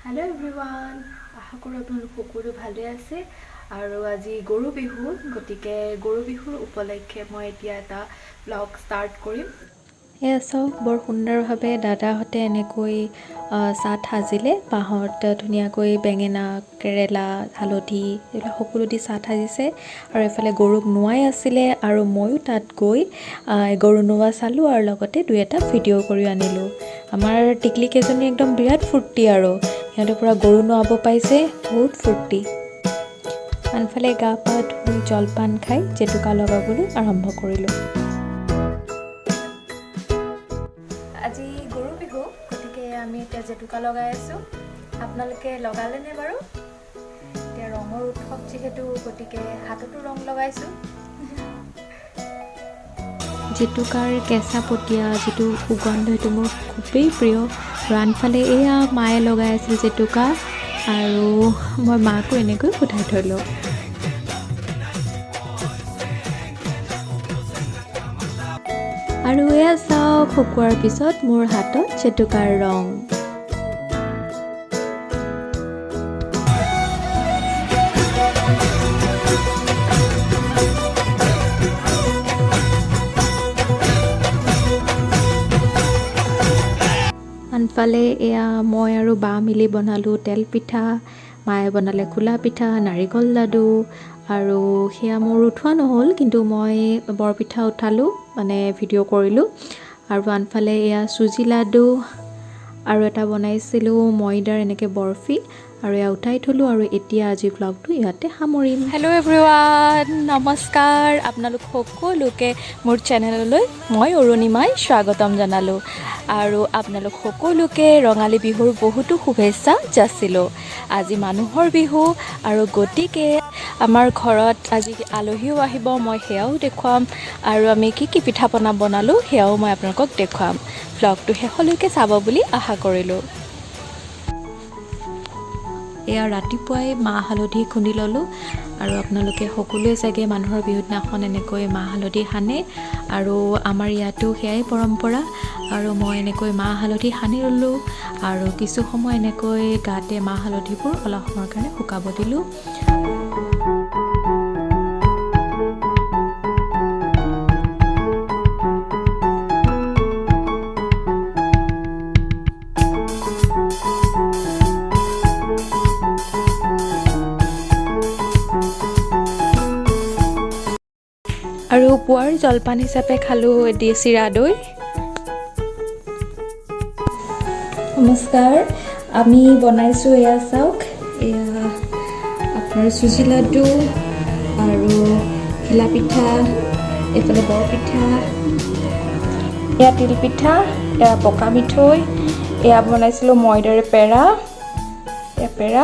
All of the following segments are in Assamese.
Hello everyone, আশা কৰোঁ আপোনালোক সকলো ভালে আছে আৰু আজি গৰু বিহু গতিকে গৰু বিহুৰ উপলক্ষে মই এতিয়া এটা ব্লগ ষ্টাৰ্ট কৰিম। এয়া চাওক বৰ সুন্দৰভাৱে দাদাহঁতে এনেকৈ চাট সাজিলে বাঁহত ধুনীয়াকৈ বেঙেনা কেৰেলা হালধি এইবিলাক সকলো দি চাট সাজিছে আৰু এফালে গৰুক নোৱাই আছিলে আৰু ময়ো তাত গৈ গৰু নোৱা চালোঁ আৰু লগতে দুই এটা ভিডিঅ' কৰি আনিলোঁ। আমাৰ টিকলিকেইজনী একদম বিৰাট ফূৰ্তি আৰু সিহঁতে পূৰা গৰু নোৱাব পাইছে, বহুত ফূৰ্তি। আনফালে গা পা ধুই জলপান খাই জেতুকা লগাবলৈ আৰম্ভ কৰিলোঁ। আজি গৰু বিহু গতিকে আমি এতিয়া জেতুকা লগাই আছোঁ। আপোনালোকে লগালেনে বাৰু? এতিয়া ৰঙৰ উৎসৱ যিহেতু গতিকে হাততো ৰং লগাইছোঁ। জেতুকাৰ কেঁচা পতীয়া যিটো সুগন্ধ সেইটো মোৰ খুবেই প্ৰিয়। আৰু আনফালে এয়া মায়ে লগাই আছিল জেতুকা আৰু মই মাকো এনেকৈ সোধাই থলোঁ। আৰু এয়া চাওক শুকোৱাৰ পিছত মোৰ হাতত জেতুকাৰ ৰং। আনফালে এয়া মই আৰু বা মিলি বনালোঁ তেল পিঠা, মায়ে বনালে খোলা পিঠা, নাৰিকল লাডু আৰু সেয়া মোৰ উঠোৱা নহ'ল, কিন্তু মই বৰপিঠা উঠালোঁ, মানে ভিডিঅ' কৰিলোঁ। আৰু আনফালে এয়া চুজি লাডু আৰু এটা বনাইছিলোঁ ময়দাৰ এনেকৈ বৰফি আৰু এয়া উঠাই থলোঁ। আৰু এতিয়া আজি ভ্লগটো ইয়াতে সামৰিম। হেল্ল' এভৰিৱান, নমস্কাৰ। আপোনালোক সকলোকে মোৰ চেনেললৈ মই অৰুণিমাই স্বাগতম জনালোঁ আৰু আপোনালোক সকলোকে ৰঙালী বিহুৰ বহুতো শুভেচ্ছা যাচিলোঁ। আজি মানুহৰ বিহু আৰু গতিকে আমাৰ ঘৰত আজি আলহীও আহিব, মই সেয়াও দেখুৱাম আৰু আমি কি পিঠা পনা বনালোঁ সেয়াও মই আপোনালোকক দেখুৱাম। ভ্লগটো শেষলৈকে চাব বুলি আশা কৰিলোঁ। এয়া ৰাতিপুৱাই মাহ হালধি খুন্দি ল'লোঁ আৰু আপোনালোকে সকলোৱে চাগে মানুহৰ বিহুৰ দিনাখন এনেকৈ মাহ হালধি সানে আৰু আমাৰ ইয়াতো সেয়াই পৰম্পৰা। আৰু মই এনেকৈ মাহ হালধি সানি ল'লোঁ আৰু কিছু সময় এনেকৈ গাতে মাহ হালধিবোৰ অলপ সময়ৰ কাৰণে শুকাব দিলোঁ। আৰু পুৱাৰ জলপান হিচাপে খালোঁ চিৰা দৈ। নমস্কাৰ, আমি বনাইছোঁ এয়া চাওক, এয়া আপোনাৰ চুজি লাডু আৰু ঘিলা পিঠা, এইফালে বৰপিঠা, এয়া তিলপিঠা, এয়া পকা মিঠৈ, এয়া বনাইছিলোঁ ময়দাৰে পেৰা,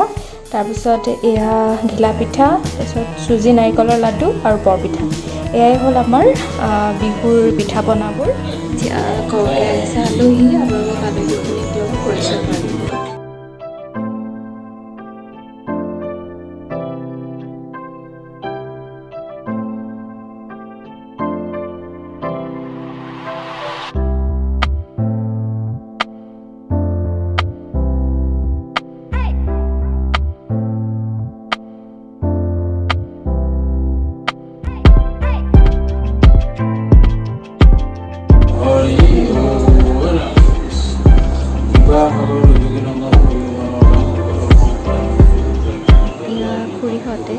তাৰপিছত এয়া ঘিলা পিঠা, তাৰপিছত চুজি নাৰিকলৰ লাডু আৰু বৰপিঠা। এয়াই হ'ল আমাৰ বিহুৰ পিঠা পনাবোৰ। এতিয়া ঘৰলৈ আহিছে আলহী, আপোনালোক আলহীখিনিক লগত পৰিচয় কৰি দিম। খুৰীহঁতে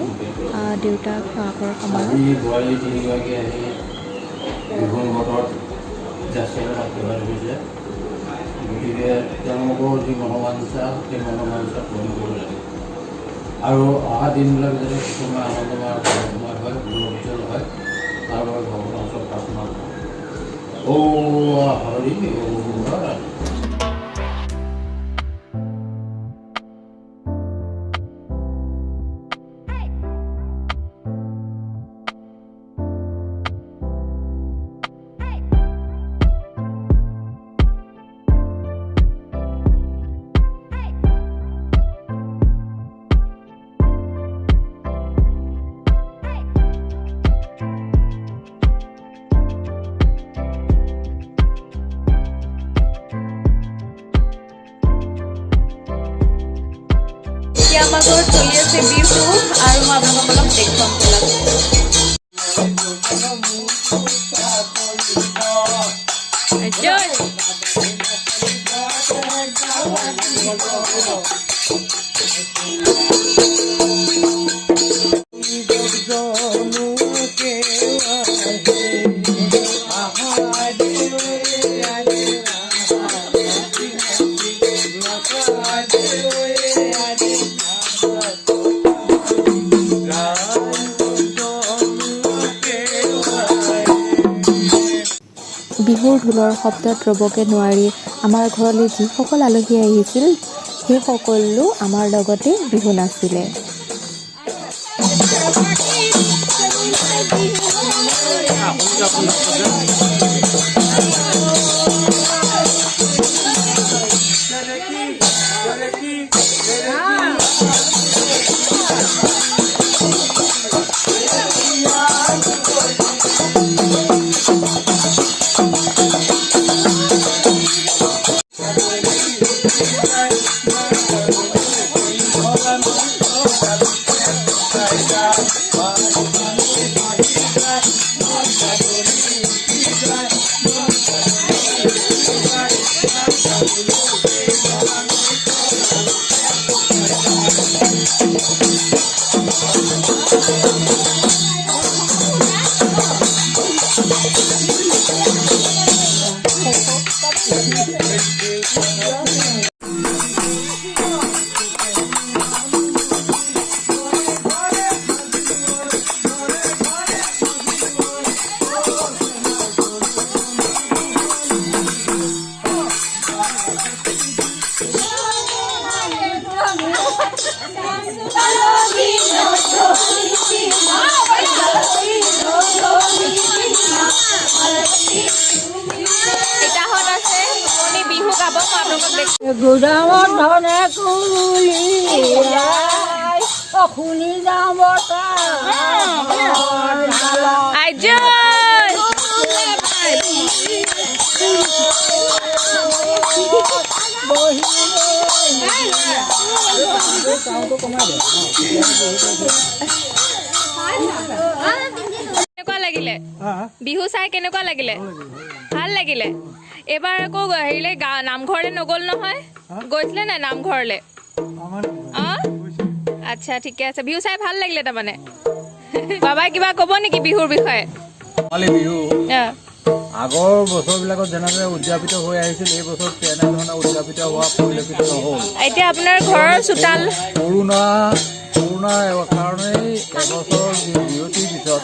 দেউতাক খোৱাৰ সময়ত গতিকে তেওঁলোকৰ যি মনোবাঞ্ছা সেই মনোবাঞ্ছা পূৰণ কৰিব লাগে আৰু অহা দিনবিলাক যাতে সুখময় আনন্দময় সময় হয়, উজ্জ্বল হয়, তাৰ বাবে ভগৱানৰ ওচৰত প্ৰাৰ্থনা কৰোঁ। হৰি আমাৰ ঘৰত চলি আছে বিহু আৰু মই আপোনালোকক অলপ দেখুৱাম ব'লক। বিহুৰ ঢোলৰ শব্দত ৰ'বকে নোৱাৰি আমাৰ ঘৰলৈ যিসকল আলহী আহিছিল সেই সকলো আমাৰ লগতে বিহু নাচিলে। গোদামত ধনে কুলিয়াই শুনি যাওঁ বতা কেনেকুৱা লাগিলে বিহু চাই? কেনেকুৱা লাগিলে? ভাল লাগিলে। এইবাৰ আকৌ হেৰিলে নামঘৰলে নগ'ল নহয়, গৈছিলে নাই নামঘৰলে? আচ্ছা ঠিকে আছে। বিহু চাই ভাল লাগিলে তাৰমানে। বাবাই কিবা ক'ব নেকি বিহুৰ বিষয়ে? বিহু আগৰ বছৰবিলাকত যেনেদৰে উদযাপিত হৈ আহিছিল এই বছৰ তেনেধৰণে উদযাপিত হোৱা পৰিলক্ষিত নহ'ল। এতিয়া আপোনাৰ ঘৰৰ চোতাল কৰোণাৰ কাৰণেই এবছৰ বিৰতিৰ পিছত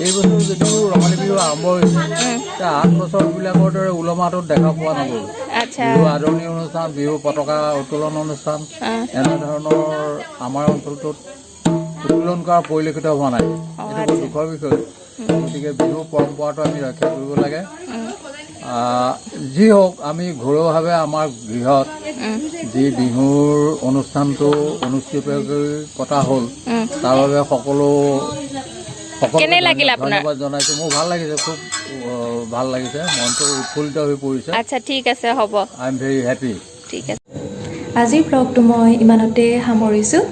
এই বছৰ যদিও ৰঙালী বিহু আৰম্ভ হৈছে, আন বছৰবিলাকৰ দৰে উলমাটোত দেখা পোৱা নগ'ল। বিহু আদৰণি অনুষ্ঠান, বিহু পতাকা উত্তোলন অনুষ্ঠান এনেধৰণৰ আমাৰ অঞ্চলটোত উত্তোলন কৰা পৰিলক্ষিত হোৱা নাই। এইটো দুখৰ বিষয়। গতিকে বিহু পৰম্পৰাটো আমি ৰক্ষা কৰিব লাগে। যি হওক, আমি ঘৰুৱাভাৱে আমাৰ গৃহত যি বিহুৰ অনুষ্ঠানটো অনুষ্ঠিত কৰি পতা হ'ল তাৰ বাবে সকলো ধন্যবাদ জনাইছোঁ। মোৰ ভাল লাগিছে, খুব ভাল লাগিছে, মনটো উৎফুল্লিত হৈ পৰিছে। আচ্ছা ঠিক আছে, হ'ব। I am very happy. ঠিক আছে। আজিৰ ব্লগটো মই ইমানতে সামৰিছোঁ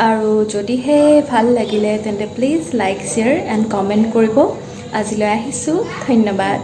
আৰু যদিহে ভাল লাগিলে তেন্তে please like, share and comment কৰিব। আজিলৈ আহিছোঁ, ধন্যবাদ।